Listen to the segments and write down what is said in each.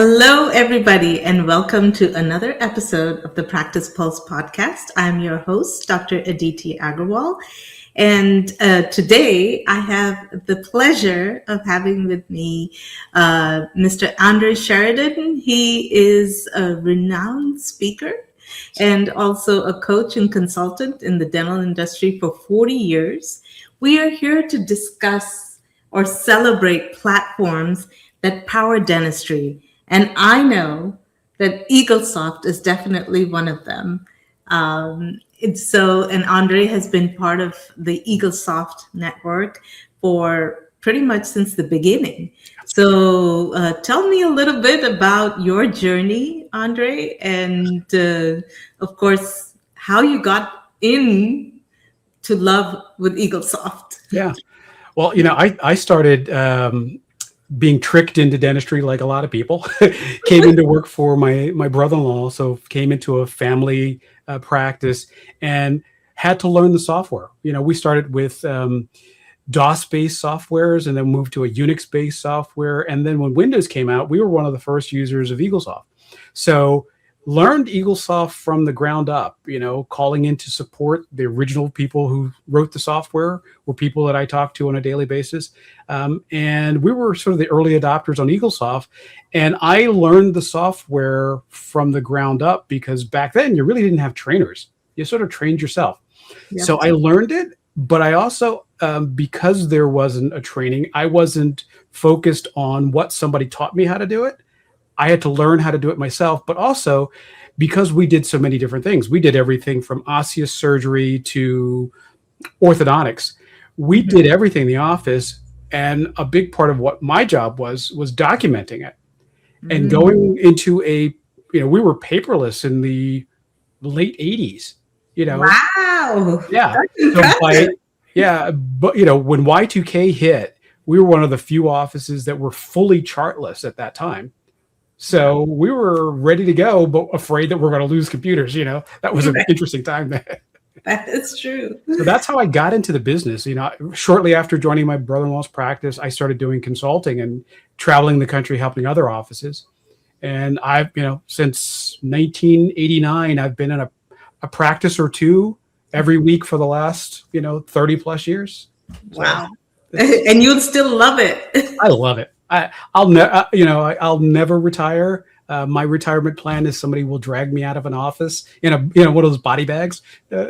Hello, everybody, and welcome to another episode of the Practice Pulse podcast. I'm your host, Dr. Aditi Agarwal, and today I have the pleasure of having with me Mr. Andre Shirdan. He is a renowned speaker and also a coach and consultant in the dental industry for 40 years. We are here to discuss or celebrate platforms that power dentistry. And I know that Eaglesoft is definitely one of them. And Andre has been part of the Eaglesoft network for pretty much since the beginning. So tell me a little bit about your journey, Andre, and of course, how you got in to love with Eaglesoft. Yeah. Well, I started being tricked into dentistry like a lot of people. Came into work for my brother-in-law, so came into a family practice and had to learn the software. We started with DOS-based softwares and then moved to a Unix-based software. And then when Windows came out, we were one of the first users of Eaglesoft. So learned Eaglesoft from the ground up, calling in to support. The original people who wrote the software were people that I talked to on a daily basis. And we were sort of the early adopters on Eaglesoft. And I learned the software from the ground up because back then you really didn't have trainers. You sort of trained yourself. Yep. So I learned it, but I also, because there wasn't a training, I wasn't focused on what somebody taught me how to do it. I had to learn how to do it myself, but also because we did so many different things. We did everything from osseous surgery to orthodontics. We did everything in the office, and a big part of what my job was documenting it and going into we were paperless in the late 80s. Wow. Yeah. But when Y2K hit, we were one of the few offices that were fully chartless at that time. So we were ready to go, but afraid that we're going to lose computers. That was an interesting time there. That is true. So that's how I got into the business. Shortly after joining my brother-in-law's practice, I started doing consulting and traveling the country, helping other offices. And I've, since 1989, I've been in a practice or two every week for the last, 30 plus years. Wow. And you'll still love it. I love it. I'll never retire. My retirement plan is somebody will drag me out of an office in one of those body bags.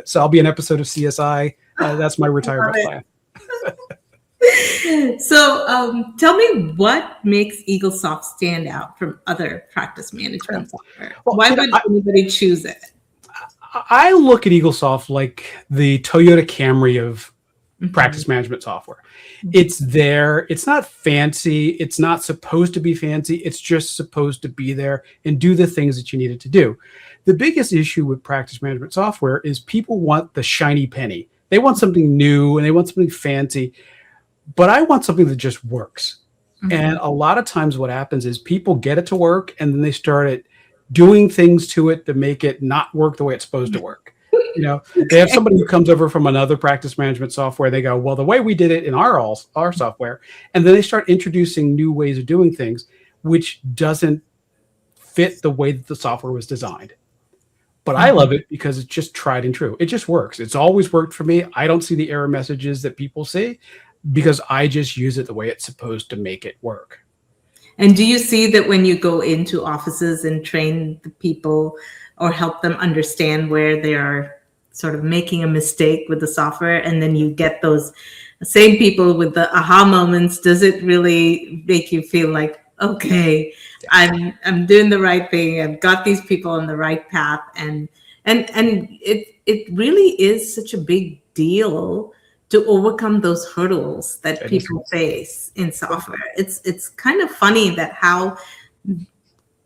So I'll be an episode of CSI. That's my retirement plan. So tell me what makes Eaglesoft stand out from other practice management software. Well, why would anybody choose it? I look at Eaglesoft like the Toyota Camry of practice management software. It's there. It's not fancy. It's not supposed to be fancy. It's just supposed to be there and do the things that you need it to do. The biggest issue with practice management software is people want the shiny penny. They want something new and they want something fancy, but I want something that just works. And a lot of times what happens is people get it to work and then they start doing things to it to make it not work the way it's supposed to work. They have somebody who comes over from another practice management software. They go, well, the way we did it in our software. And then they start introducing new ways of doing things, which doesn't fit the way that the software was designed. But I love it because it's just tried and true. It just works. It's always worked for me. I don't see the error messages that people see because I just use it the way it's supposed to make it work. And do you see that when you go into offices and train the people or help them understand where they are sort of making a mistake with the software, and then you get those same people with the aha moments? Does it really make you feel like, okay, I'm doing the right thing. I've got these people on the right path, and it really is such a big deal to overcome those hurdles that people face in software. It's kind of funny that how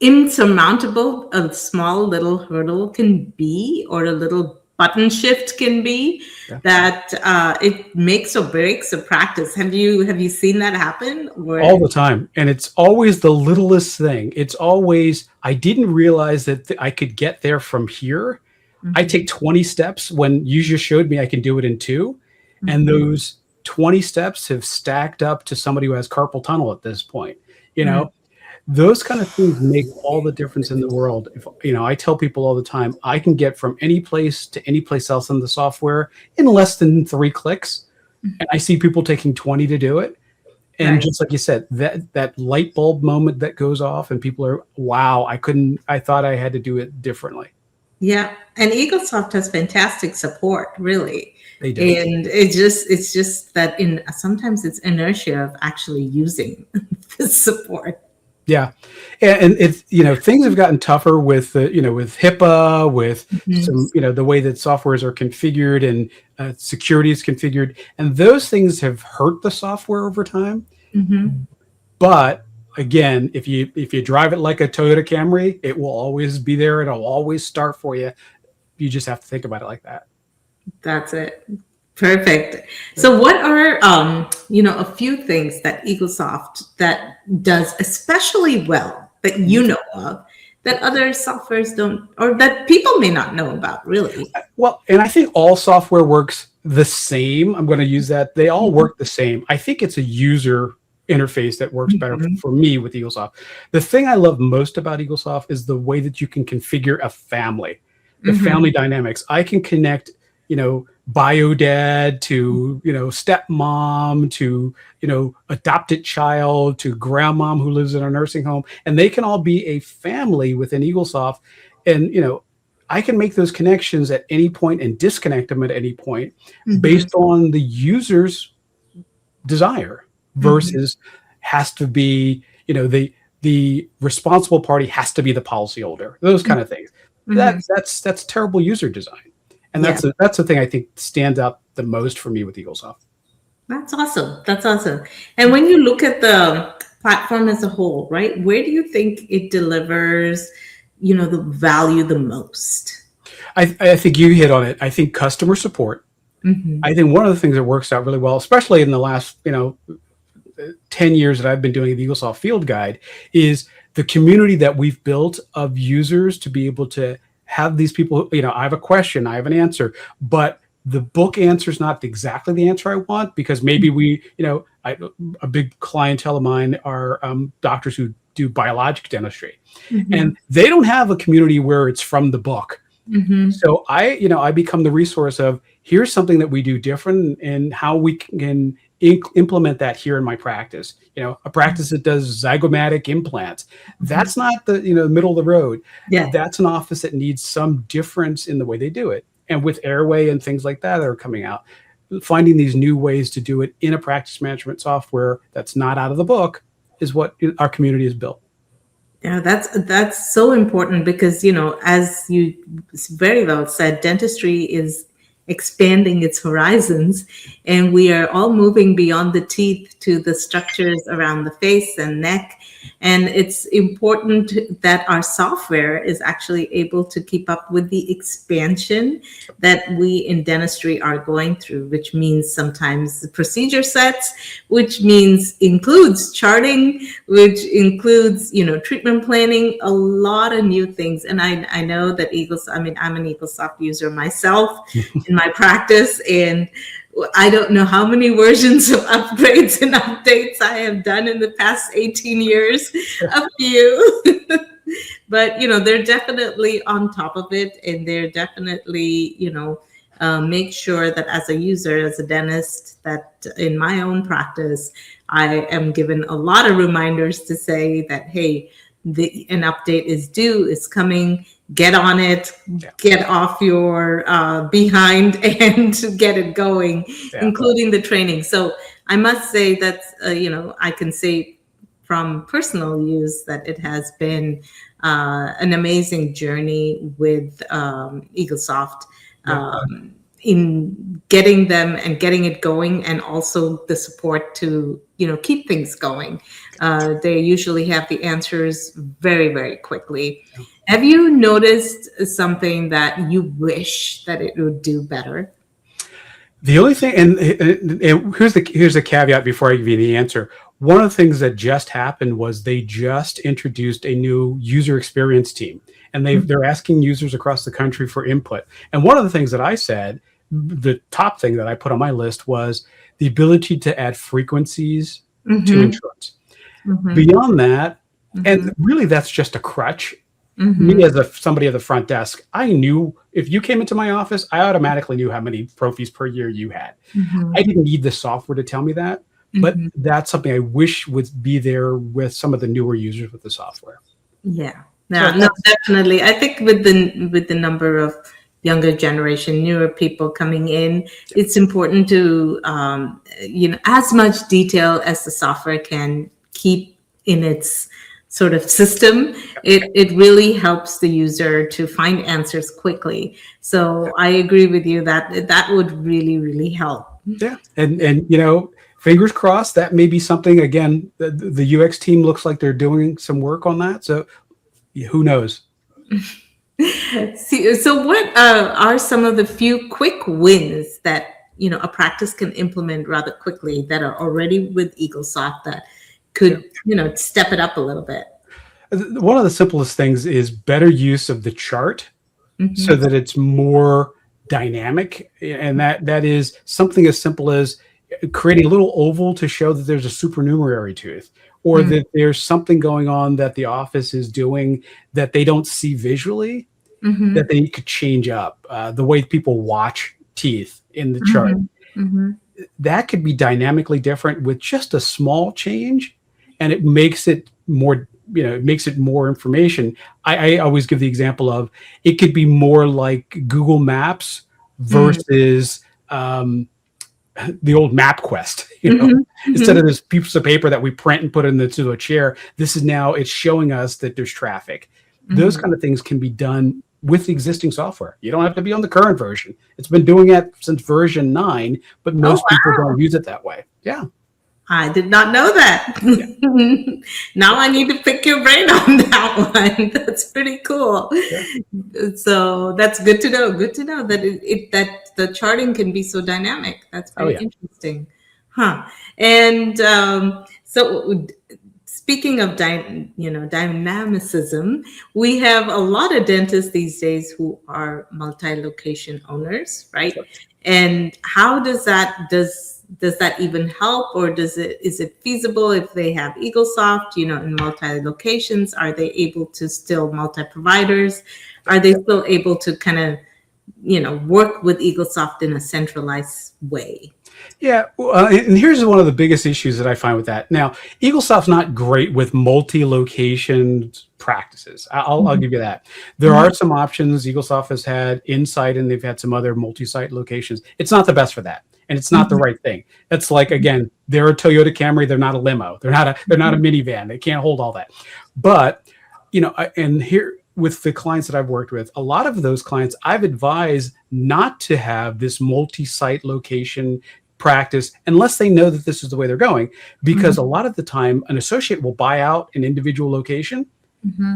insurmountable a small little hurdle can be, or a little button shift can be, that it makes or breaks a practice. Have you seen that happen? All the time. And it's always the littlest thing. It's always, I didn't realize that I could get there from here. I take 20 steps when you just showed me I can do it in 2. And those 20 steps have stacked up to somebody who has carpal tunnel at this point. Those kind of things make all the difference in the world. If I tell people all the time, I can get from any place to any place else in the software in less than 3 clicks, and I see people taking 20 to do it. And Right. just like you said, that light bulb moment that goes off, and people are, wow, I thought I had to do it differently. Yeah, and Eaglesoft has fantastic support, really. They do. And it's just that in sometimes it's inertia of actually using the support. Yeah, and it's things have gotten tougher with with HIPAA, with Mhm. some the way that softwares are configured and security is configured, and those things have hurt the software over time. Mhm. But again, if you drive it like a Toyota Camry, it will always be there. It'll always start for you. You just have to think about it like that. That's it. Perfect. So what are a few things that Eaglesoft that does especially well that you know of that other softwares don't, or that people may not know about, really? Well, and I think all software works the same. I'm going to use that. They all work the same. I think it's a user interface that works better Mhm. for me with Eaglesoft. The thing I love most about Eaglesoft is the way that you can configure a family, the Mhm. family dynamics. I can connect, bio dad to, stepmom to, adopted child to grandmom who lives in a nursing home, and they can all be a family within Eaglesoft. And, I can make those connections at any point and disconnect them at any point Mhm. based on the user's desire Mhm. versus has to be, the responsible party has to be the policyholder. Those kind of things. Mhm. That's terrible user design. And Yeah. that's the thing I think stands out the most for me with Eaglesoft. That's awesome. That's awesome. And when you look at the platform as a whole, right, where do you think it delivers, the value the most? I think you hit on it. I think customer support. Hmm. I think one of the things that works out really well, especially in the last, 10 years that I've been doing the Eaglesoft Field Guide, is the community that we've built of users to be able to have these people, I have a question, I have an answer, but the book answer is not exactly the answer I want, because maybe a big clientele of mine are doctors who do biologic dentistry, Hmm. and they don't have a community where it's from the book. Hmm. So I become the resource of, here's something that we do different and how we can implement that here in my practice. A practice that does zygomatic implants. Hmm. That's not the, middle of the road. Yeah. That's an office that needs some difference in the way they do it. And with airway and things like that are coming out, finding these new ways to do it in a practice management software that's not out of the book is what our community is built. Yeah, that's so important because, as you very well said, dentistry is expanding its horizons, and we are all moving beyond the teeth to the structures around the face and neck. And it's important that our software is actually able to keep up with the expansion that we in dentistry are going through, which means sometimes the procedure sets, which means includes charting, which includes, treatment planning, a lot of new things. And I know that I'm an Eaglesoft user myself in my practice, and I don't know how many versions of upgrades and updates I have done in the past 18 years, a few. But, they're definitely on top of it, and they're definitely, make sure that as a user, as a dentist, that in my own practice, I am given a lot of reminders to say that, hey, an update is due, is coming, get on it, Yeah. get off your behind and get it going, Yeah. including the training. So I must say that, I can say from personal use that it has been an amazing journey with Eaglesoft, Yeah. in getting them and getting it going, and also the support to keep things going. They usually have the answers very, very quickly. Have you noticed something that you wish that it would do better? The only thing, and here's the caveat before I give you the answer. One of the things that just happened was they just introduced a new user experience team, and they're asking users across the country for input. And one of the things that I said, the top thing that I put on my list, was the ability to add frequencies to Mm-hmm. insurance. Mm-hmm. Beyond that, And really, that's just a crutch. Mm-hmm. Me as somebody at the front desk, I knew if you came into my office, I automatically knew how many pro fees per year you had. Mm-hmm. I didn't need the software to tell me that, but Mm-hmm. that's something I wish would be there with some of the newer users with the software. Yeah. So Yeah, no, definitely. I think with the number of younger generation, newer people coming in, it's important to as much detail as the software can keep in its sort of system. It really helps the user to find answers quickly. So I agree with you that that would really help. yeah, and fingers crossed that may be something. Again, the UX team looks like they're doing some work on that. So who knows? See, so what are some of the few quick wins that a practice can implement rather quickly that are already with Eaglesoft that could step it up a little bit? One of the simplest things is better use of the chart so Mm-hmm. that it's more dynamic, and that is something as simple as creating a little oval to show that there's a supernumerary tooth, or that there's something going on that the office is doing that they don't see visually, Mm-hmm. that they could change up the way people watch teeth in the chart. Mm-hmm. Mm-hmm. That could be dynamically different with just a small change, and it makes it more, it makes it more information. I always give the example of it could be more like Google Maps versus the old MapQuest. Mm-hmm. Instead of this piece of paper that we print and put into a chair, this is now, it's showing us that there's traffic. Those Mm-hmm. kind of things can be done with existing software. You don't have to be on the current version. It's been doing it since version 9, but Oh, most people wow. don't use it that way. Yeah. I did not know that. Yeah. Now I need to pick your brain on that one. That's pretty cool. Yeah. So that's good to know. Good to know that that the charting can be so dynamic. That's Oh, very yeah. interesting, huh? And so speaking of dynamicism, we have a lot of dentists these days who are multi-location owners, right? Sure. And how does that even help, or is it feasible if they have Eaglesoft, in multi locations? Are they able to still multi providers? Are they still able to kind of work with Eaglesoft in a centralized way? Yeah, and here's one of the biggest issues that I find with that. Now, Eaglesoft's not great with multi-location practices. I'll give you that. There are some options. Eaglesoft has had Insight, and they've had some other multi-site locations. It's not the best for that, and it's not the right thing. It's like, again, they're a Toyota Camry. They're not a limo. They're not a minivan. They can't hold all that. But and here, with the clients that I've worked with, a lot of those clients I've advised not to have this multi-site location practice unless they know that this is the way they're going, because a lot of the time an associate will buy out an individual location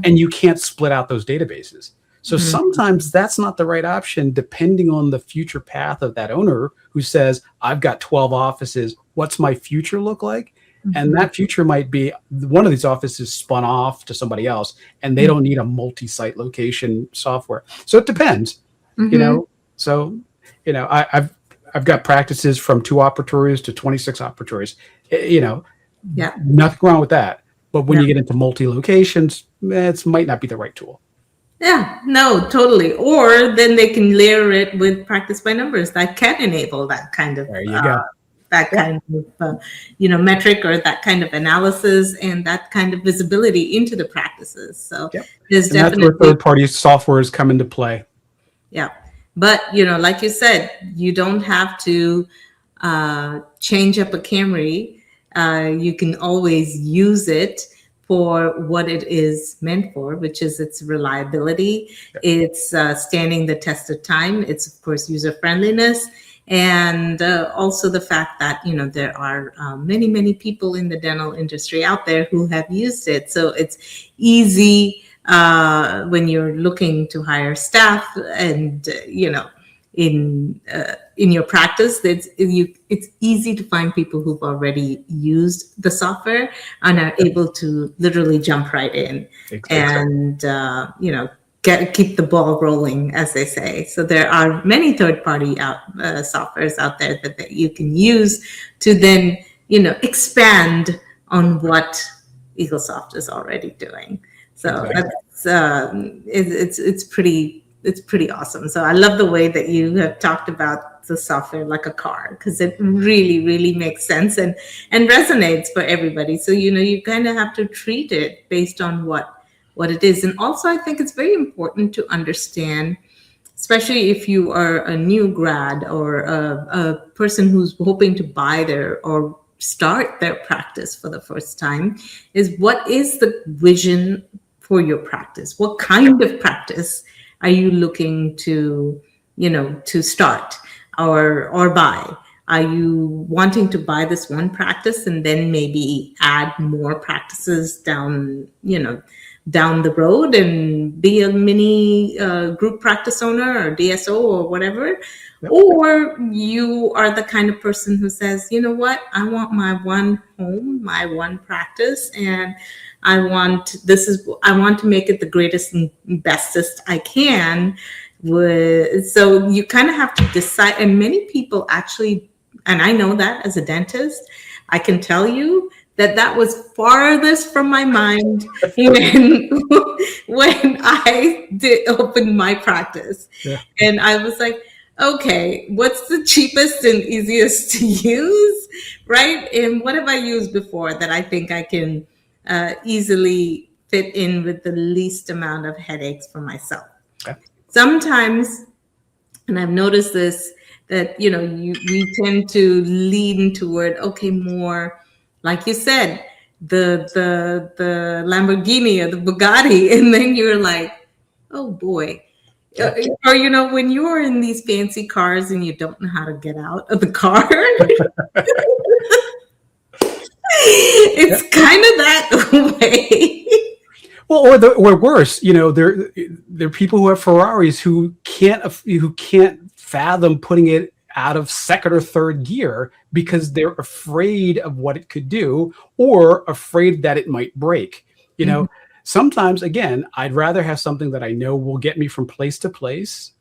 and you can't split out those databases. So sometimes that's not the right option, depending on the future path of that owner who says, I've got 12 offices. What's my future look like? And that future might be one of these offices spun off to somebody else, and they don't need a multi-site location software. So it depends, So, I've got practices from 2 operatories to 26 operatories. Yeah. Nothing wrong with that. But when you get into multi-locations, it might not be the right tool. Yeah, no, totally. Or then they can layer it with practice by numbers that can enable that kind of There you go. kind of metric, or that kind of analysis and that kind of visibility into the practices. So there's And that's where third-party softwares come into play. Yeah, but like you said, you don't have to change up a Camry. You can always use it for what it is meant for, which is its reliability. It's standing the test of time. It's, of course, user friendliness. And also the fact that, there are many people in the dental industry out there who have used it. So it's easy when you're looking to hire staff, and, in your practice, it's easy to find people who've already used the software and are able to literally jump right in and, keep the ball rolling, as they say. So there are many third-party softwares out there that you can use to then, expand on what Eaglesoft is already doing. So Exactly. that's it's pretty awesome. So I love the way that you have talked about the software like a car, because it really makes sense and resonates for everybody. So you kind of have to treat it based on what it is. And also I think it's very important to understand, especially if you are a new grad or a person who's hoping to buy their or start their practice for the first time, is what is the vision for your practice? What kind of practice are you looking to start or buy? Are you wanting to buy this one practice and then maybe add more practices down the road and be a mini group practice owner or DSO or whatever? Yep. Or you are the kind of person who says, you know what, I want my one home, my one practice, and I want to make it the greatest and bestest I can. So you kind of have to decide. And many people actually, and I know that as a dentist, I can tell you that was farthest from my mind when I did open my practice. Yeah. And I was like, okay, what's the cheapest and easiest to use, right? And what have I used before that I think I can easily fit in with the least amount of headaches for myself? Okay. Sometimes, and I've noticed this, that we tend to lean toward, okay, more like you said, the Lamborghini or the Bugatti, and then you're like, oh boy. Yeah. Or when you're in these fancy cars and you don't know how to get out of the car, it's kind of that way. Well, or worse, there are people who have Ferraris who can't fathom putting it out of second or third gear because they're afraid of what it could do or afraid that it might break. Sometimes, again, I'd rather have something that I know will get me from place to place,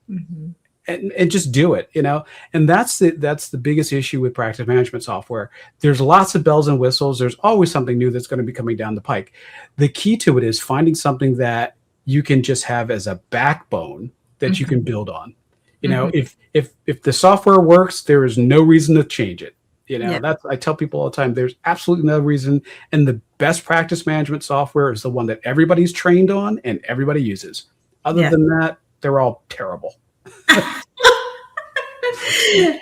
and just do it, and that's the biggest issue with practice management software. There's lots of bells and whistles. There's always something new that's going to be coming down the pike. The key to it is finding something that you can just have as a backbone that you can build on. If the software works, there is no reason to change it. That's, I tell people all the time, there's absolutely no reason. And the best practice management software is the one that everybody's trained on and everybody uses. Other than that, they're all terrible.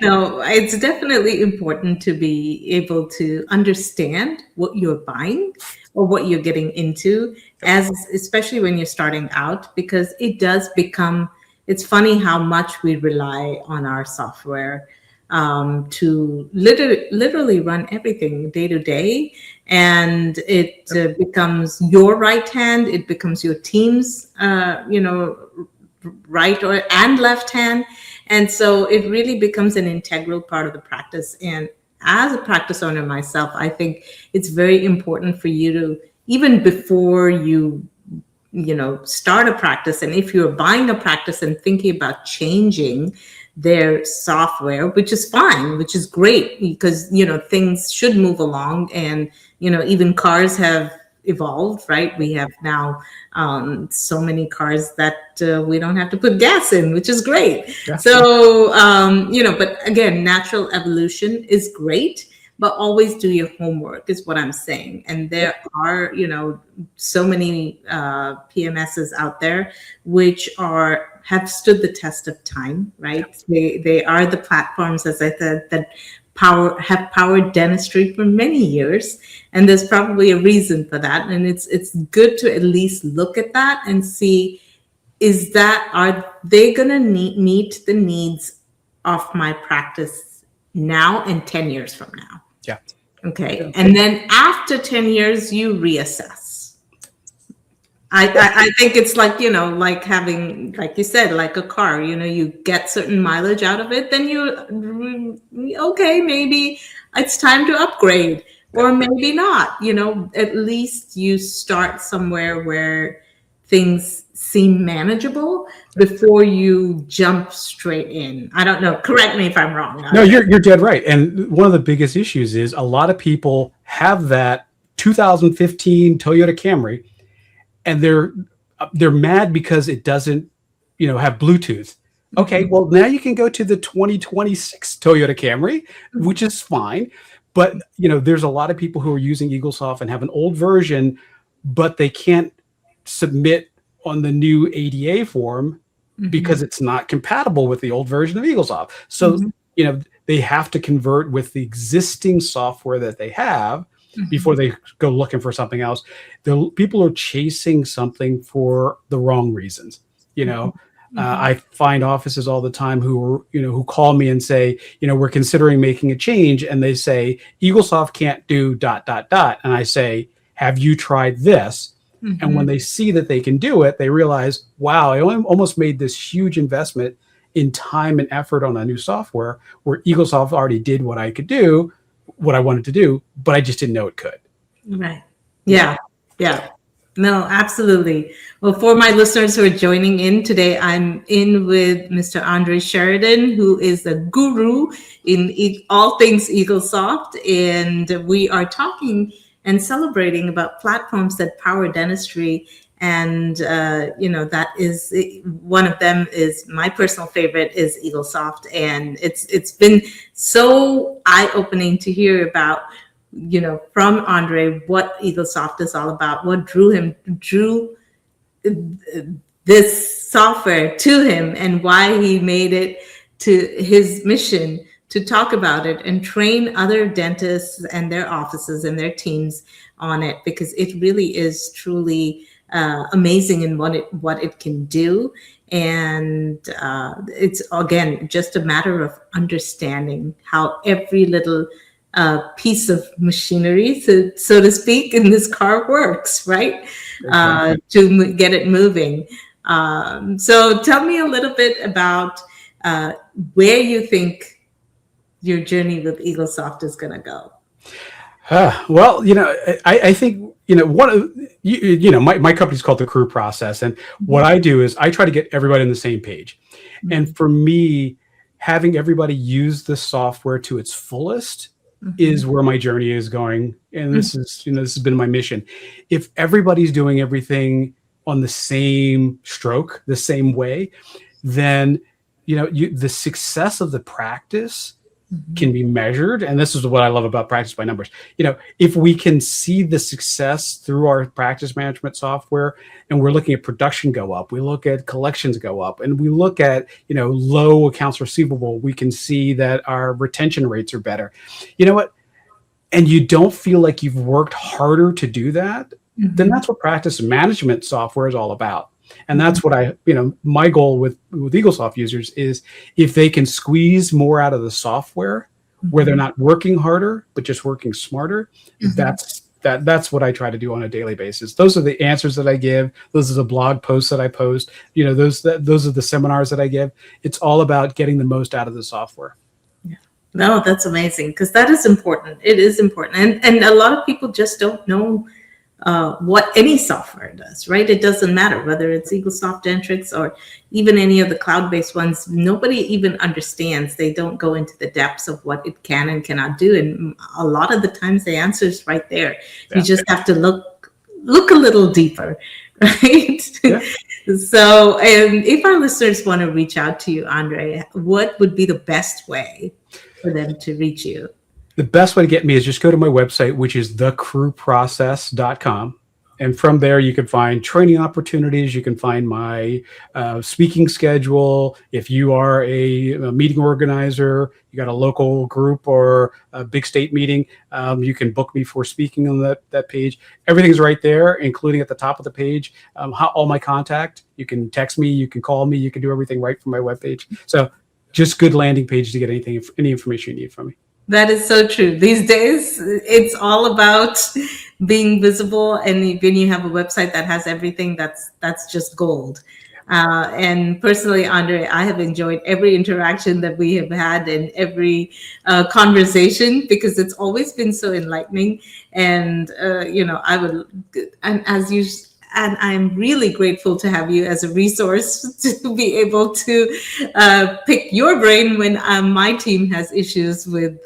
No, it's definitely important to be able to understand what you're buying or what you're getting into, especially when you're starting out, because it's funny how much we rely on our software to literally run everything day to day. And it becomes your right hand, it becomes your team's, right and left hand. And so it really becomes an integral part of the practice. And as a practice owner myself, I think it's very important for you to, even before you start a practice, and if you're buying a practice and thinking about changing their software, which is fine, which is great, because things should move along, and even cars have evolved, right? We have now so many cars that we don't have to put gas in, which is great. Yeah. So but again, natural evolution is great, but always do your homework is what I'm saying. And there are so many PMSs out there which have stood the test of time, right? They are the platforms, as I said, that have powered dentistry for many years, and there's probably a reason for that. And it's good to at least look at that and see, are they going to meet the needs of my practice now and 10 years from now? Yeah. Okay. Yeah. And then after 10 years, you reassess. I think it's like, like having, like you said, like a car, you get certain mileage out of it, then okay, maybe it's time to upgrade, or maybe not, at least you start somewhere where things seem manageable before you jump straight in. I don't know. Correct me if I'm wrong. No, you're dead right. And one of the biggest issues is a lot of people have that 2015 Toyota Camry, and they're mad because it doesn't, have Bluetooth. Okay, well now you can go to the 2026 Toyota Camry, which is fine. But there's a lot of people who are using Eaglesoft and have an old version, but they can't submit on the new ADA form because it's not compatible with the old version of Eaglesoft. So, they have to convert with the existing software that they have before they go looking for something else. People are chasing something for the wrong reasons. I find offices all the time who call me and say, we're considering making a change, and they say Eaglesoft can't do ... And I say, have you tried this? And when they see that they can do it, they realize, wow, I almost made this huge investment in time and effort on a new software where Eaglesoft already did what I wanted to do, but I just didn't know it could. Right. Yeah. No, absolutely. Well, for my listeners who are joining in today, I'm in with Mr. Andre Shirdan, who is the guru in all things Eaglesoft, and we are talking and celebrating about platforms that power dentistry. And that is one of them. Is my personal favorite is Eaglesoft, and it's been so eye-opening to hear about from Andre what Eaglesoft is all about, what drew this software to him, and why he made it to his mission to talk about it and train other dentists and their offices and their teams on it, because it really is truly amazing in what it can do. And it's, again, just a matter of understanding how every little piece of machinery, so to speak, in this car works, right? To get it moving. So tell me a little bit about where you think your journey with Eaglesoft is going to go. Well, I think, one of, my company's called the Crew Process. And what I do is I try to get everybody on the same page. And for me, having everybody use the software to its fullest is where my journey is going. And this is, this has been my mission. If everybody's doing everything on the same stroke, the same way, then, the success of the practice can be measured. And this is what I love about practice by numbers. If we can see the success through our practice management software, and we're looking at production go up, we look at collections go up, and we look at, low accounts receivable, we can see that our retention rates are better. You know what? And you don't feel like you've worked harder to do that, then that's what practice management software is all about. And that's what my goal with Eaglesoft users is, if they can squeeze more out of the software where they're not working harder, but just working smarter, that's what I try to do on a daily basis. Those are the answers that I give. Those are the blog posts that I post. Those are the seminars that I give. It's all about getting the most out of the software. Yeah. No, that's amazing, because that is important. It is important. And a lot of people just don't know what any software does, right? It doesn't matter whether it's Eaglesoft, Dentrix, or even any of the cloud-based ones. Nobody even understands. They don't go into the depths of what it can and cannot do. And a lot of the times the answer is right there. Yeah. You just have to look a little deeper, right? Yeah. So, and if our listeners want to reach out to you, Andre, what would be the best way for them to reach you? The best way to get me is just go to my website, which is thecrewprocess.com. And from there, you can find training opportunities. You can find my speaking schedule. If you are a meeting organizer, you got a local group or a big state meeting, you can book me for speaking on that page. Everything's right there, including at the top of the page, all my contact. You can text me, you can call me, you can do everything right from my webpage. So just good landing page to get any information you need from me. That is so true. These days, it's all about being visible. And when you have a website that has everything, that's just gold. And personally, Andre, I have enjoyed every interaction that we have had and every conversation, because it's always been so enlightening. And, and I'm really grateful to have you as a resource to be able to pick your brain when my team has issues with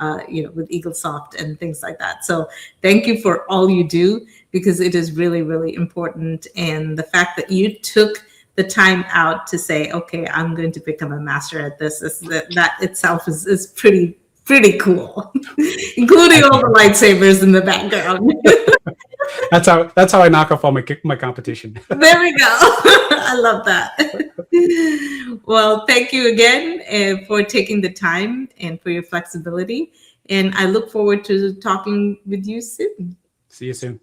with Eaglesoft and things like that. So thank you for all you do, because it is really, really important. And the fact that you took the time out to say, okay, I'm going to become a master at this, that itself is pretty cool, including all the lightsabers in the background. That's how I knock off all my competition. There we go. I love that. Well, thank you again for taking the time and for your flexibility. And I look forward to talking with you soon. See you soon.